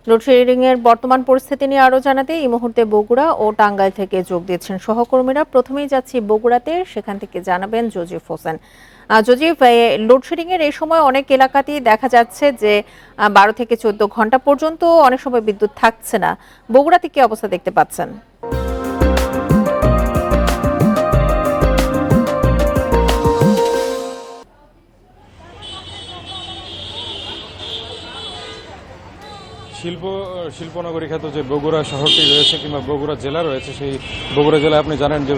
Load shedding এর বর্তমান পরিস্থিতি নিয়ে আরো জানাতে এই মুহূর্তে বগুড়া ও টাঙ্গাইল থেকে যোগ দিচ্ছেন সহকর্মীরা। প্রথমেই যাচ্ছি বগুড়াতে, সেখান থেকে জানাবেন জজিফ হোসেন। জজিফ, লোডশেডিং এর এই সময় অনেক এলাকাতেই দেখা যাচ্ছে যে 12 থেকে 14 ঘন্টা পর্যন্ত অনেক সময় বিদ্যুৎ থাকছে না। বগুড়াতে কি অবস্থা দেখতে পাচ্ছেন? শিল্পনগরী খ্যাত যে বগুড়া শহরটি রয়েছে কিংবা বগুড়া জেলা রয়েছে, সেই বগুড়া জেলায় আপনি জানেন যে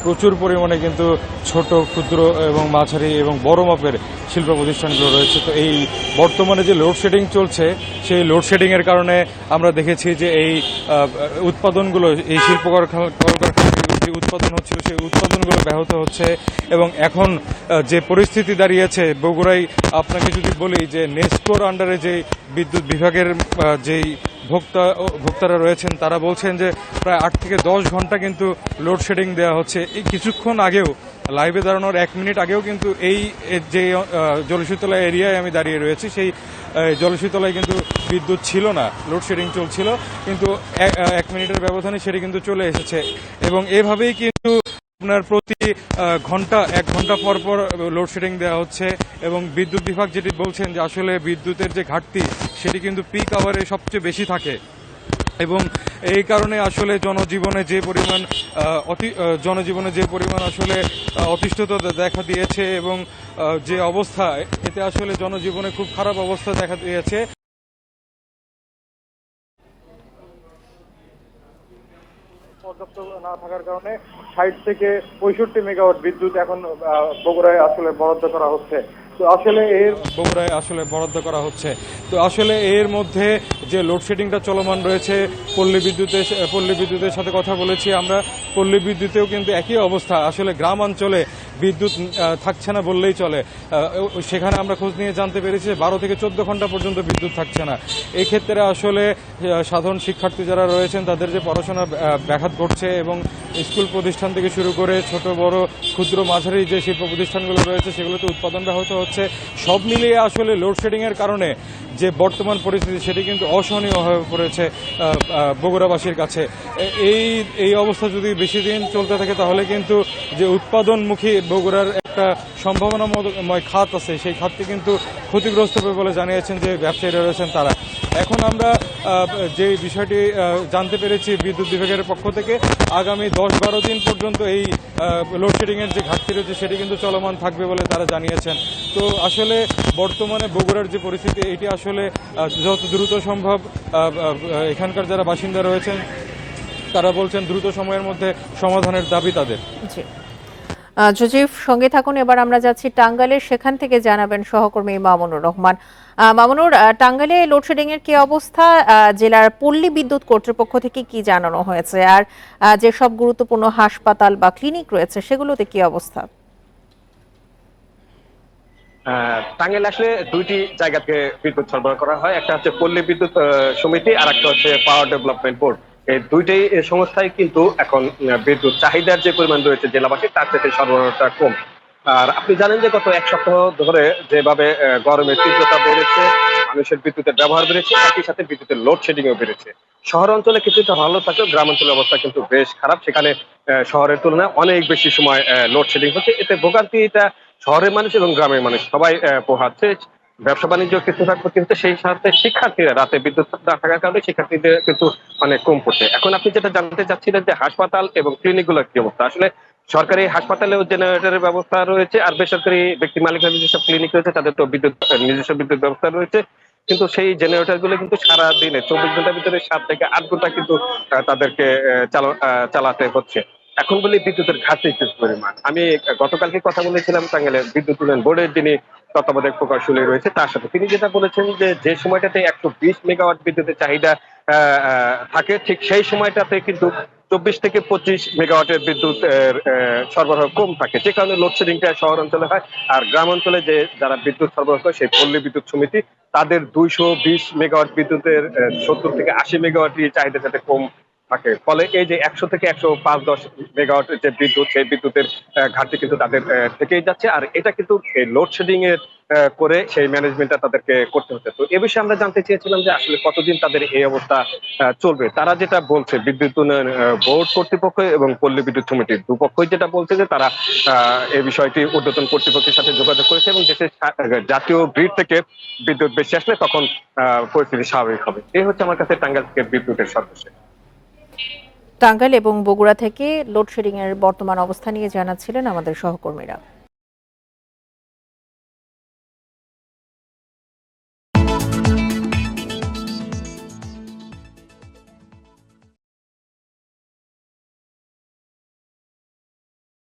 প্রচুর পরিমাণে কিন্তু ছোট, ক্ষুদ্র এবং মাঝারি এবং বড় মাপের শিল্প প্রতিষ্ঠানগুলো রয়েছে। তো এই বর্তমানে যে লোডশেডিং চলছে, সেই লোডশেডিংয়ের কারণে আমরা দেখেছি যে এই উৎপাদনগুলো, এই শিল্প কলকারখানাগুলো যে উৎপাদন হচ্ছিল সেই উৎপাদনগুলো ব্যাহত হচ্ছে। এবং এখন যে পরিস্থিতি দাঁড়িয়েছে বগুড়ায়, আপনাকে যদি বলি যে নেসকোর আন্ডারে যে বিদ্যুৎ বিভাগের যেই ভোক্তারা রয়েছেন, তারা বলছেন যে প্রায় 8 থেকে 10 ঘন্টা কিন্তু লোডশেডিং দেওয়া হচ্ছে। এই কিছুক্ষণ আগেও, লাইভে দাঁড়ানোর 1 মিনিট আগেও কিন্তু এই যে জলশীতলা এরিয়ায় আমি দাঁড়িয়ে রয়েছি, সেই জলশীতলায় কিন্তু বিদ্যুৎ ছিল না, লোডশেডিং চলছিল। কিন্তু 1 মিনিটের ব্যবধানে সেটি কিন্তু চলে এসেছে। এবং এভাবেই কিন্তু আপনার প্রতি ঘন্টা 1 ঘন্টা পর পর লোডশেডিং দেওয়া হচ্ছে। এবং বিদ্যুৎ বিভাগ যেটি বলছেন যে আসলে বিদ্যুতের যে ঘাটতি, সেটি কিন্তু পিক আওয়ারে সবচেয়ে বেশি থাকে। এবং এই কারণে আসলে জনজীবনে যে পরিমাণ আসলে অতিষ্ঠতা দেখা দিয়েছে এবং যে অবস্থা, এতে আসলে জনজীবনে খুব খারাপ অবস্থা দেখা দিয়েছে। পর্যাপ্ত না থাকার কারণে 60 থেকে 65 মেগাওয়াট বিদ্যুৎ এখন বগুড়ায় আসলে বরাদ্দ করা হচ্ছে। তো আসলে এর মধ্যে যে লোডশেডিংটা চলমান রয়েছে, পল্লী বিদ্যুতের সাথে কথা বলেছি আমরা। পল্লী বিদ্যুতেও কিন্তু একই অবস্থা। আসলে গ্রাম অঞ্চলে বিদ্যুৎ থাকছে না বললেই চলে। সেখানে আমরা খোঁজ নিয়ে জানতে পেরেছি 12 থেকে 14 ঘন্টা পর্যন্ত বিদ্যুৎ থাকছে না। এই ক্ষেত্রে আসলে সাধারণ শিক্ষার্থী যারা রয়েছেন, তাদের যে পড়াশোনা ব্যাঘাত ঘটছে এবং স্কুল প্রতিষ্ঠান থেকে শুরু করে ছোট বড় ক্ষুদ্র মাঝারি যে শিল্প প্রতিষ্ঠানগুলো রয়েছে, সেগুলোতে উৎপাদন ব্যাহত হচ্ছে। সব মিলিয়ে আসলে লোডশেডিং এর কারণে যে বর্তমান পরিস্থিতি, সেটি কিন্তু অসহনীয় হয়ে পড়েছে বগুড়াবাসীর কাছে। এই অবস্থা যদি বেশি দিন চলতে থাকে, তাহলে কিন্তু যে উৎপাদনমুখী বগুড়ার একটা সম্ভাবনাময় খাত আছে, সেই খাতটি কিন্তু ক্ষতিগ্রস্ত হবে বলে জানিয়েছেন যে ব্যবসায়ীরা রয়েছেন তারা। এখন আমরা যে বিষয়টি জানতে পেরেছি বিদ্যুৎ বিভাগের পক্ষ থেকে, আগামী 10-12 দিন পর্যন্ত এই লোডশেডিংয়ের যে ঘাটতি রয়েছে, সেটি কিন্তু চলমান থাকবে বলে তারা জানিয়েছেন। তো আসলে বর্তমানে বগুড়ার যে পরিস্থিতি, এটি আসলে যত দ্রুত সম্ভব, এখানকার যারা বাসিন্দা রয়েছেন তারা বলছেন দ্রুত সময়ের মধ্যে সমাধানের দাবি তাদের। জজিফ, সঙ্গে থাকুন। এবার আমরা যাচ্ছি টাঙ্গাইলে, সেখান থেকে জানাবেন সহকর্মী মামুনুর রহমান। মামুনুর, টাঙ্গাইলে লোডশেডিং এর কি অবস্থা? জেলার পল্লী বিদ্যুৎ কর্তৃপক্ষ থেকে কি জানানো হয়েছে? আর যেসব গুরুত্বপূর্ণ হাসপাতাল বা ক্লিনিক রয়েছে, সেগুলোতে কি অবস্থা? টাঙ্গাইল আসলে দুইটি জায়গা থেকে বিদ্যুৎ সরবরাহ করা হয়। একটা হচ্ছে পল্লী বিদ্যুৎ সমিতি, আর একটা হচ্ছে পাওয়ার ডেভেলপমেন্ট বোর্ড। এই দুইটাই সংস্থায় কিন্তু এখন বিদ্যুৎ চাহিদার যে পরিমাণ রয়েছে জেলাবাসী, তার থেকে সরবরাহটা কম। আর আপনি জানেন যে গত 1 সপ্তাহ ধরে যেভাবে গরমের তীব্রতা বেড়েছে, মানুষের বিদ্যুতের ব্যবহার বেড়েছে, একই সাথে বিদ্যুতের লোডশেডিং ও বেড়েছে। শহর অঞ্চলে কিছুটা ভালো থাকলেও গ্রাম অঞ্চলের অবস্থা কিন্তু বেশ খারাপ। সেখানে শহরের তুলনায় অনেক বেশি সময় লোডশেডিং হচ্ছে। এতে ভোগান্তিটা শহরের মানুষ এবং গ্রামের মানুষ সবাই পোহাচ্ছে। ব্যবসা বাণিজ্য কিছুটা ক্ষতি হচ্ছে, সেই সাথে শিক্ষার্থীরা রাতে বিদ্যুৎ না থাকার কারণে শিক্ষার্থীদের কিন্তু অনেক কম পড়ছে। এখন আপনি যেটা জানতে চাচ্ছিলেন যে হাসপাতাল এবং ক্লিনিক গুলোর কি অবস্থা, আসলে সরকারি হাসপাতালেও জেনারেটরের ব্যবস্থা রয়েছে, আর বেসরকারি ব্যক্তি মালিকানাধীন যেসব ক্লিনিক রয়েছে তাদের তো নিজস্ব বিদ্যুৎ ব্যবস্থা রয়েছে। কিন্তু সেই জেনারেটর গুলো কিন্তু সারা দিনে 24 ঘন্টার ভিতরে 7 থেকে 8 ঘন্টা কিন্তু তাদেরকে চালাতে হচ্ছে। এখন বলি বিদ্যুতের ঘাটতি কি পরিমাণ। আমি গতকালকে কথা বলেছিলাম টাঙ্গাইলের বিদ্যুৎ উন্নয়ন বোর্ডের যিনি তত্ত্বাবধায়ক প্রকৌশলী রয়েছে, তার সাথে। তিনি যেটা বলেছেন যে সময়টাতে 120 মেগাওয়াট বিদ্যুতের চাহিদা থাকে, ঠিক সেই সময়টাতে কিন্তু 24 থেকে 25 মেগাওয়াটের বিদ্যুৎ সরবরাহ কম থাকে, যে কারণে লোডশেডিংটা শহর অঞ্চলে হয়। আর গ্রাম অঞ্চলে যে যারা বিদ্যুৎ সরবরাহ করে, সেই পল্লী বিদ্যুৎ সমিতি, তাদের 220 মেগাওয়াট বিদ্যুতের 70 থেকে 80 মেগাওয়াট চাহিদা যাতে কম থাকে, ফলে এই যে 100 থেকে 105-10 মেগাওয়াট যে বিদ্যুৎ, সেই বিদ্যুতের ঘাটতি কিন্তু তাদের থেকেই যাচ্ছে। আর এটা কিন্তু এই লোডশেডিং এর করে সেই ম্যানেজমেন্টটা তাদেরকে করতে হচ্ছে। তো এ বিষয়ে আমরা জানতে চেয়েছিলাম যে আসলে কতদিন তাদের এই অবস্থা চলবে। তারা যেটা বলছে, বিদ্যুৎ উন্নয়ন বোর্ড কর্তৃপক্ষ এবং পল্লী বিদ্যুৎ সমিতির দুপক্ষই যেটা বলছে যে তারা এই বিষয়টি ঊর্ধ্বতন কর্তৃপক্ষের সাথে যোগাযোগ করেছে এবং দেশের জাতীয় গ্রিড থেকে বিদ্যুৎ বেশি আসলে তখন পরিস্থিতি স্বাভাবিক হবে। এই হচ্ছে আমার কাছে টাঙ্গাইল থেকে বিদ্যুতের সর্বশেষ। টাঙ্গাইল এবং বগুড়া থেকে লোডশেডিং এর বর্তমান অবস্থা নিয়ে জানাচ্ছিলেন আমাদের সহকর্মীরা।